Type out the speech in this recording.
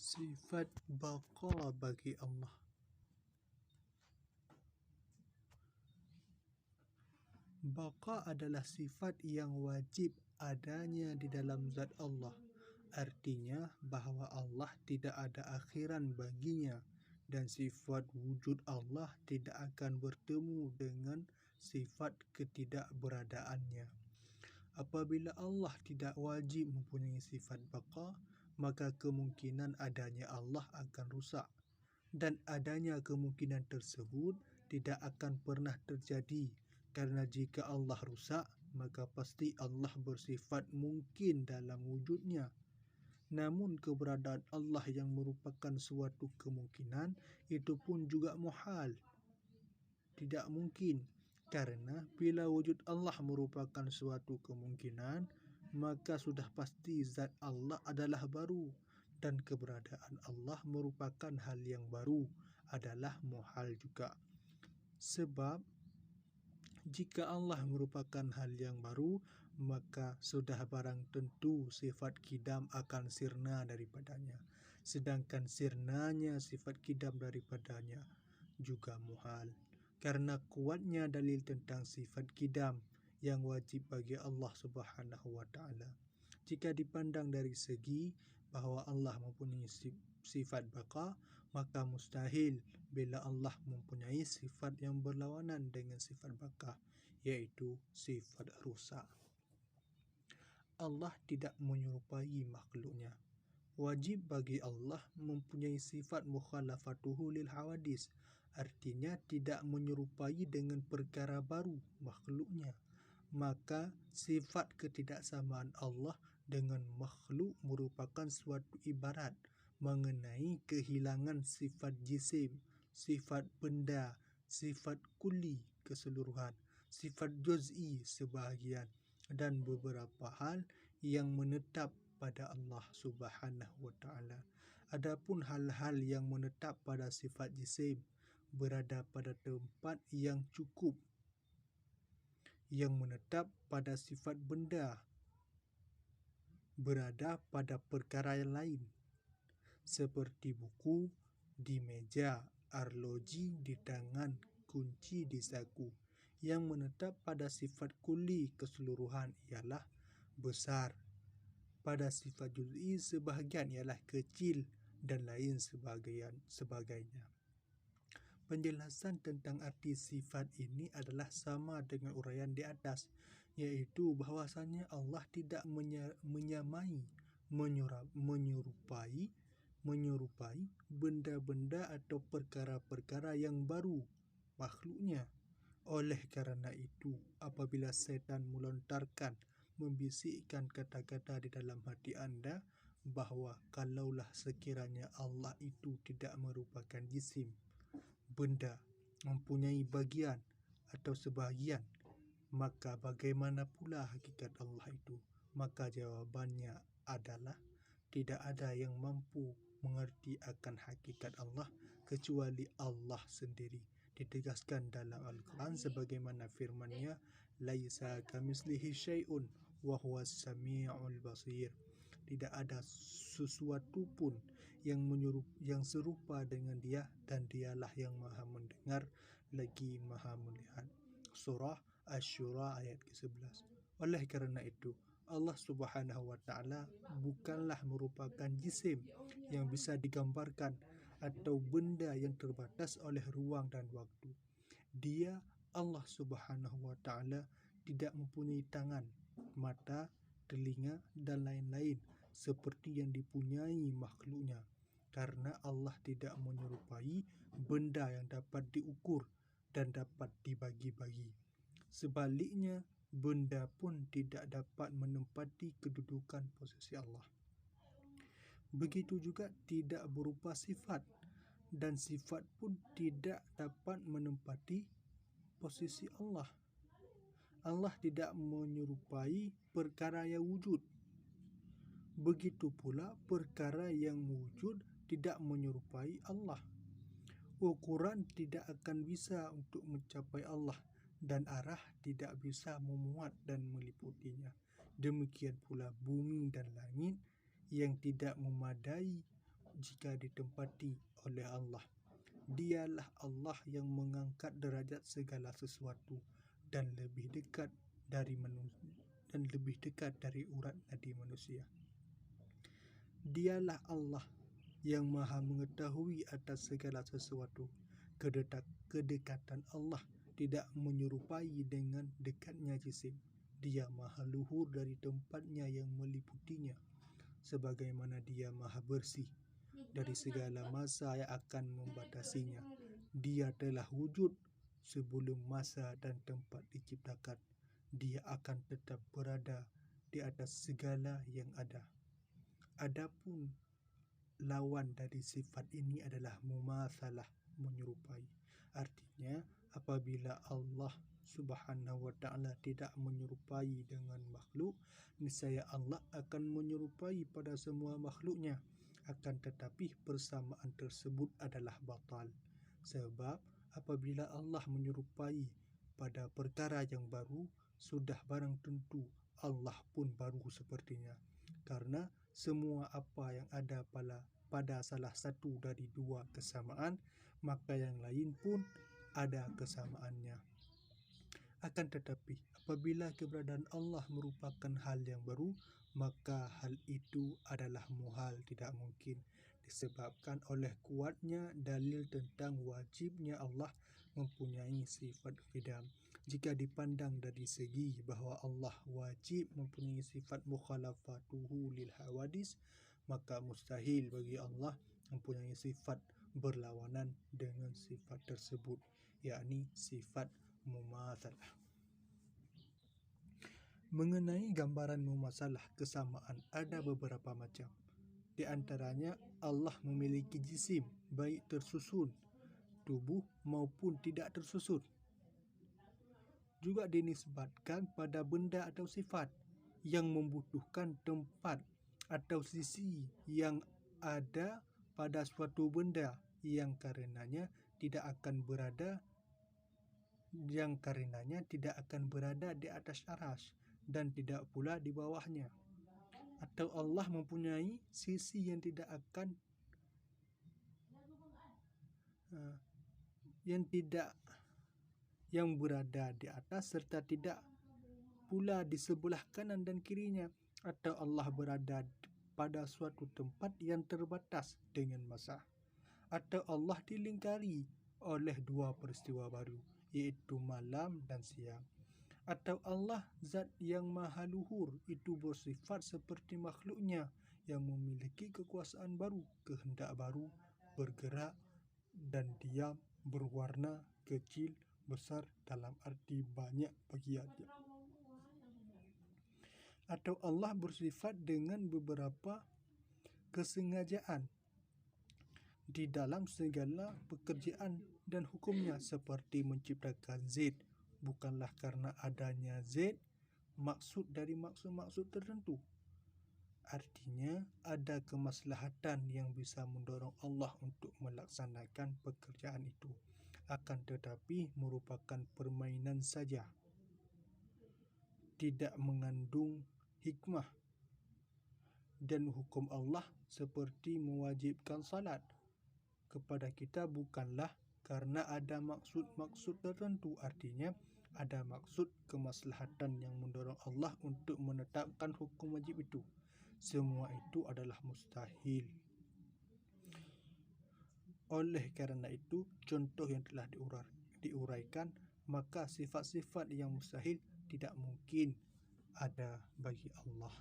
Sifat baqa bagi Allah. Baqa adalah sifat yang wajib adanya di dalam zat Allah. Artinya bahawa Allah tidak ada akhiran baginya dan sifat wujud Allah tidak akan bertemu dengan sifat ketidakberadaannya. Apabila Allah tidak wajib mempunyai sifat baqa, maka kemungkinan adanya Allah akan rusak. Dan adanya kemungkinan tersebut tidak akan pernah terjadi, kerana jika Allah rusak, maka pasti Allah bersifat mungkin dalam wujudnya. Namun keberadaan Allah yang merupakan suatu kemungkinan itu pun juga muhal, tidak mungkin. Karena bila wujud Allah merupakan suatu kemungkinan, maka sudah pasti zat Allah adalah baru, dan keberadaan Allah merupakan hal yang baru adalah muhal juga. Sebab jika Allah merupakan hal yang baru, maka sudah barang tentu sifat kidam akan sirna daripadanya. Sedangkan sirnanya sifat kidam daripadanya juga muhal. Karena kuatnya dalil tentang sifat kidam yang wajib bagi Allah Subhanahu wa taala. Jika dipandang dari segi bahawa Allah mempunyai sifat baqa, maka mustahil bila Allah mempunyai sifat yang berlawanan dengan sifat baqa, iaitu sifat rusak. Allah tidak menyerupai makhluknya. Wajib bagi Allah mempunyai sifat mukhalafatuhu lil hawadis, artinya tidak menyerupai dengan perkara baru makhluknya. Maka sifat ketidaksamaan Allah dengan makhluk merupakan suatu ibarat mengenai kehilangan sifat jisim, sifat benda, sifat kulli keseluruhan, sifat juz'i sebahagian, dan beberapa hal yang menetap pada Allah Subhanahu wa taala. Adapun hal-hal yang menetap pada sifat jisim berada pada tempat yang cukup, yang menetap pada sifat benda berada pada perkara yang lain, seperti buku di meja, arloji di tangan, kunci di saku. Yang menetap pada sifat kulli keseluruhan ialah besar, pada sifat juz'i sebahagian ialah kecil, dan lain sebagainya. Penjelasan tentang arti sifat ini adalah sama dengan uraian di atas, iaitu bahawasanya Allah tidak menyamai, menyerupai benda-benda atau perkara-perkara yang baru makhluknya. Oleh kerana itu, apabila syaitan melontarkan, membisikkan kata-kata di dalam hati anda bahawa kalaulah sekiranya Allah itu tidak merupakan jisim, benda, mempunyai bagian atau sebahagian, maka bagaimana pula hakikat Allah itu? Maka jawabannya adalah tidak ada yang mampu mengerti akan hakikat Allah kecuali Allah sendiri. Ditegaskan dalam Al-Quran sebagaimana firman-Nya, laisa kamitslihi syai'un wa huwas samiul basir. Tidak ada sesuatu pun yang serupa dengan Dia, dan Dialah yang Maha mendengar lagi Maha melihat. Surah Asy-Syura ayat ke-11. Oleh kerana itu, Allah Subhanahu wa taala bukanlah merupakan jisim yang bisa digambarkan atau benda yang terbatas oleh ruang dan waktu. Dia, Allah Subhanahu wa taala, tidak mempunyai tangan, mata, telinga dan lain-lain seperti yang dipunyai makhluknya, karena Allah tidak menyerupai benda yang dapat diukur dan dapat dibagi-bagi. Sebaliknya, benda pun tidak dapat menempati kedudukan posisi Allah. Begitu juga tidak berupa sifat, dan sifat pun tidak dapat menempati posisi Allah. Allah tidak menyerupai perkara yang wujud. Begitu pula perkara yang wujud tidak menyerupai Allah. Ukuran tidak akan bisa untuk mencapai Allah, dan arah tidak bisa memuat dan meliputinya. Demikian pula bumi dan langit yang tidak memadai jika ditempati oleh Allah. Dialah Allah yang mengangkat derajat segala sesuatu dan lebih dekat dari urat nadi manusia. Dialah Allah yang Maha mengetahui atas segala sesuatu. Kedekatan Allah tidak menyerupai dengan dekatnya jisim. Dia Maha luhur dari tempatnya yang meliputinya, sebagaimana Dia Maha bersih dari segala masa yang akan membatasinya. Dia telah wujud sebelum masa dan tempat diciptakan. Dia akan tetap berada di atas segala yang ada. Adapun lawan dari sifat ini adalah mumatsalah, menyerupai. Artinya, apabila Allah Subhanahu wa ta'ala tidak menyerupai dengan makhluk, niscaya Allah akan menyerupai pada semua makhluknya. Akan tetapi persamaan tersebut adalah batal. Sebab apabila Allah menyerupai pada perkara yang baru, sudah barang tentu Allah pun baru sepertinya. Karena semua apa yang ada pada salah satu dari dua kesamaan, maka yang lain pun ada kesamaannya. Akan tetapi apabila keberadaan Allah merupakan hal yang baru, maka hal itu adalah muhal, tidak mungkin, disebabkan oleh kuatnya dalil tentang wajibnya Allah mempunyai sifat qidam. Jika dipandang dari segi bahawa Allah wajib mempunyai sifat mukhalafatuhu lil hawadis, maka mustahil bagi Allah mempunyai sifat berlawanan dengan sifat tersebut, yakni sifat mumatsalah. Mengenai gambaran mumatsalah kesamaan ada beberapa macam. Di antaranya, Allah memiliki jisim, baik tersusun tubuh maupun tidak tersusun. Juga dinisbatkan pada benda atau sifat yang membutuhkan tempat atau sisi yang ada pada suatu benda yang karenanya tidak akan berada di atas arsy dan tidak pula di bawahnya. Atau Allah mempunyai sisi yang berada di atas serta tidak pula di sebelah kanan dan kirinya. Atau Allah berada pada suatu tempat yang terbatas dengan masa. Atau Allah dilingkari oleh dua peristiwa baru, iaitu malam dan siang. Atau Allah zat yang maha luhur itu bersifat seperti makhluknya yang memiliki kekuasaan baru, kehendak baru, bergerak dan diam, berwarna, kecil, besar dalam arti banyak bagiannya. Atau Allah bersifat dengan beberapa kesengajaan di dalam segala pekerjaan dan hukumnya, seperti menciptakan Z bukanlah karena adanya Z maksud dari maksud-maksud tertentu. Artinya, ada kemaslahatan yang bisa mendorong Allah untuk melaksanakan pekerjaan itu. Akan tetapi merupakan permainan saja, tidak mengandung hikmah. Dan hukum Allah seperti mewajibkan salat kepada kita bukanlah karena ada maksud-maksud tertentu. Artinya, ada maksud kemaslahatan yang mendorong Allah untuk menetapkan hukum wajib itu. Semua itu adalah mustahil. Oleh kerana itu, contoh yang telah diuraikan, maka sifat-sifat yang mustahil tidak mungkin ada bagi Allah.